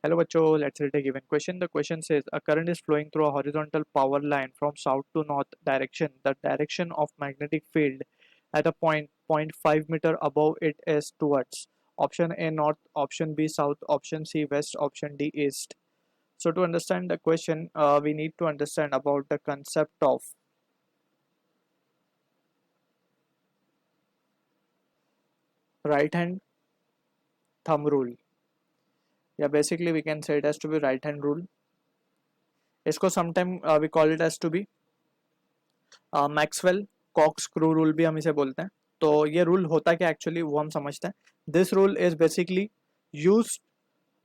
Hello बच्चों, let's read a given question. The question says a current is flowing through a horizontal power line from south to north direction. The direction of magnetic field at a point 0.5 meter above it is towards option A north, option B south, option C west, option D east. So to understand the question, we need to understand about the concept of right hand thumb rule. Yeah, basically we can say it has to be right hand rule. इसको sometime we call it as to be Maxwell corkscrew rule भी हम इसे बोलते हैं. तो ये rule होता क्या एक्चुअली वो हम समझते हैं. This rule is basically use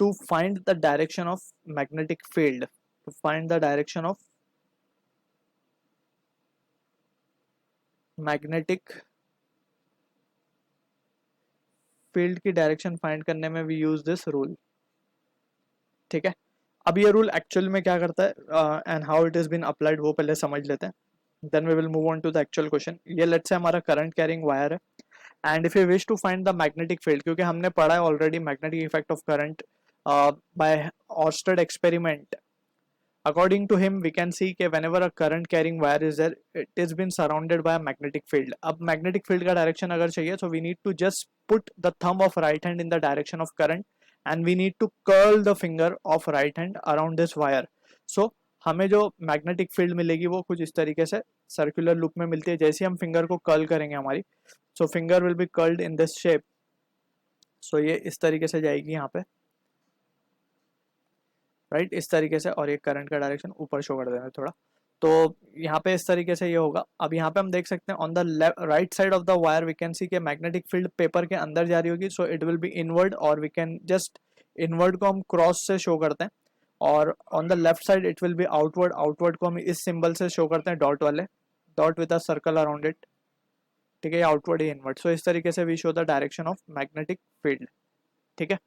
to find the direction of magnetic field, to find the direction of magnetic field की डायरेक्शन फाइंड करने में वी यूज दिस रूल. ठीक है, अब ये रूल एक्चुअल में क्या करता है and how it is been applied वो पहले समझ लेते हैं. Then we will move on to the actual question. ये लेट्स से हमारा करंट कैरिंग वायर है and if you wish to find the magnetic field, क्योंकि हमने पढ़ा है already magnetic effect of current by Oersted experiment. According to him, we can see that whenever a current carrying wire is there, it is been surrounded by a magnetic field. अब magnetic field का direction अगर चाहिए, so we need to just put the thumb of right hand in the direction of current, and we need to curl the finger of right hand around this wire. So हमें जो magnetic field मिलेगी वो कुछ इस तरीके से circular loop में मिलती है. जैसे हम finger को curl करेंगे हमारी, so finger will be curled in this shape. So ये इस तरीके से जाएगी यहाँ पे, राइट इस तरीके से, और ये करंट का डायरेक्शन ऊपर शो कर देना थोड़ा. तो यहाँ पे इस तरीके से ये होगा. अब यहाँ पे हम देख सकते हैं on the right side of the wire we can see के मैग्नेटिक फील्ड पेपर के अंदर जा रही होगी. So it will be inward, और वी कैन जस्ट इनवर्ड को हम क्रॉस से शो करते हैं, और on the left side it will be outward. Outward को हम इस सिंबल से शो करते हैं, डॉट वाले, dot with a circle around it. ठीक है, आउटवर्ड ही इनवर्ड. सो इस तरीके से we show the direction of magnetic field. ठीक है,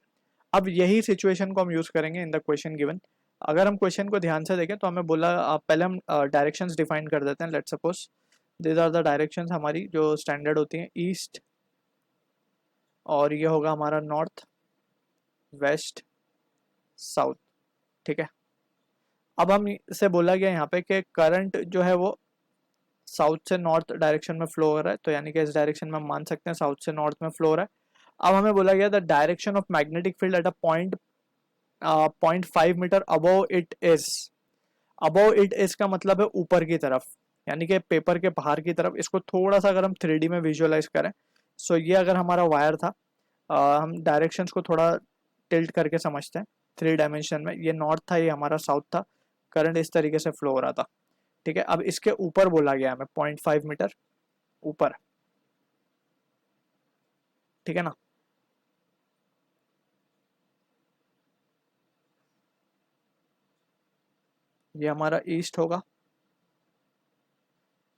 अब यही सिचुएशन को हम यूज करेंगे इन द क्वेश्चन गिवन. अगर हम क्वेश्चन को ध्यान से देखें तो हमें बोला पहले हम डायरेक्शंस डिफाइन कर देते हैं. Let's suppose this are the directions हमारी जो स्टैंडर्ड होती हैं, ईस्ट, और ये होगा हमारा नॉर्थ, वेस्ट, साउथ. ठीक है, अब हम इसे बोला गया यहाँ पे कि करंट जो है वो साउथ से नॉर्थ डायरेक्शन में फ्लो हो रहा है, तो यानी कि इस डायरेक्शन में हम मान सकते हैं साउथ से नॉर्थ में फ्लो हो रहा है. अब हमें बोला गया the direction of magnetic field at a point 0.5 metre above it is. Above it is का मतलब है ऊपर की तरफ, यानी कि पेपर के बाहर की तरफ. इसको थोड़ा सा अगर हम 3D में विजुअलाइज करें, सो ये अगर हमारा वायर था, हम डायरेक्शंस को थोड़ा टिल्ट करके समझते हैं 3 डायमेंशन में. ये नॉर्थ था, ये हमारा साउथ था, करंट इस तरीके से फ्लो हो रहा था. ठीक है, अब इसके ऊपर बोला गया हमें 0.5 मीटर ऊपर. ठीक है ना, ये हमारा ईस्ट होगा,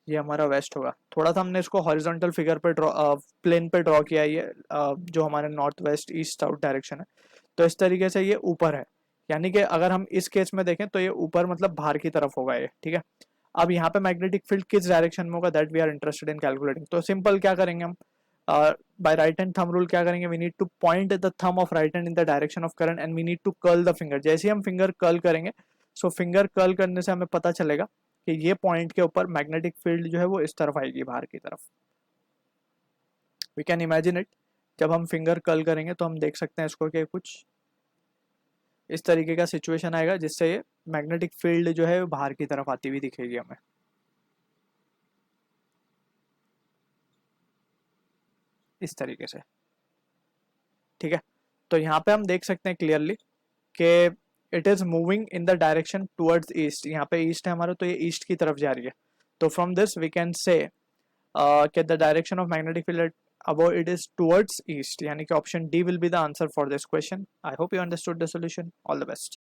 ये हमारा वेस्ट होगा. थोड़ा सा हमने इसको हॉरिजॉन्टल फिगर पे प्लेन पे ड्रॉ किया है, ये जो हमारे north west east south direction है. तो इस तरीके से ये ऊपर है, यानी कि अगर हम इस केस में देखें तो ये ऊपर मतलब बाहर की तरफ होगा ये. ठीक है, अब यहाँ पे मैग्नेटिक फील्ड किस डायरेक्शन में होगा, that we are interested in calculating. तो सिंपल क्या करेंगे हम, by right hand thumb rule क्या करेंगे, we need to point the thumb of right hand in the direction of current and we need to curl the finger. जैसे ही हम finger curl करेंगे, सो फिंगर कर्ल करने से हमें पता चलेगा कि ये पॉइंट के ऊपर मैग्नेटिक फील्ड जो है वो इस तरफ आएगी, बाहर की तरफ. We can imagine it. जब हम फिंगर कर्ल करेंगे तो हम देख सकते हैं इसको कि कुछ इस तरीके का सिचुएशन आएगा जिससे ये मैग्नेटिक फील्ड जो है बाहर की तरफ आती हुई दिखेगी हमें, इस तरीके से. ठीक है, तो यहाँ पे हम देख सकते हैं क्लियरली कि it is moving in the direction towards east. यहाँ पे ईस्ट है हमारा, तो ये ईस्ट की तरफ जा रही है. तो from this we can say कि the direction of magnetic field above it is towards east, यानी कि option D will be the answer for this question. I hope you understood the solution. All the best.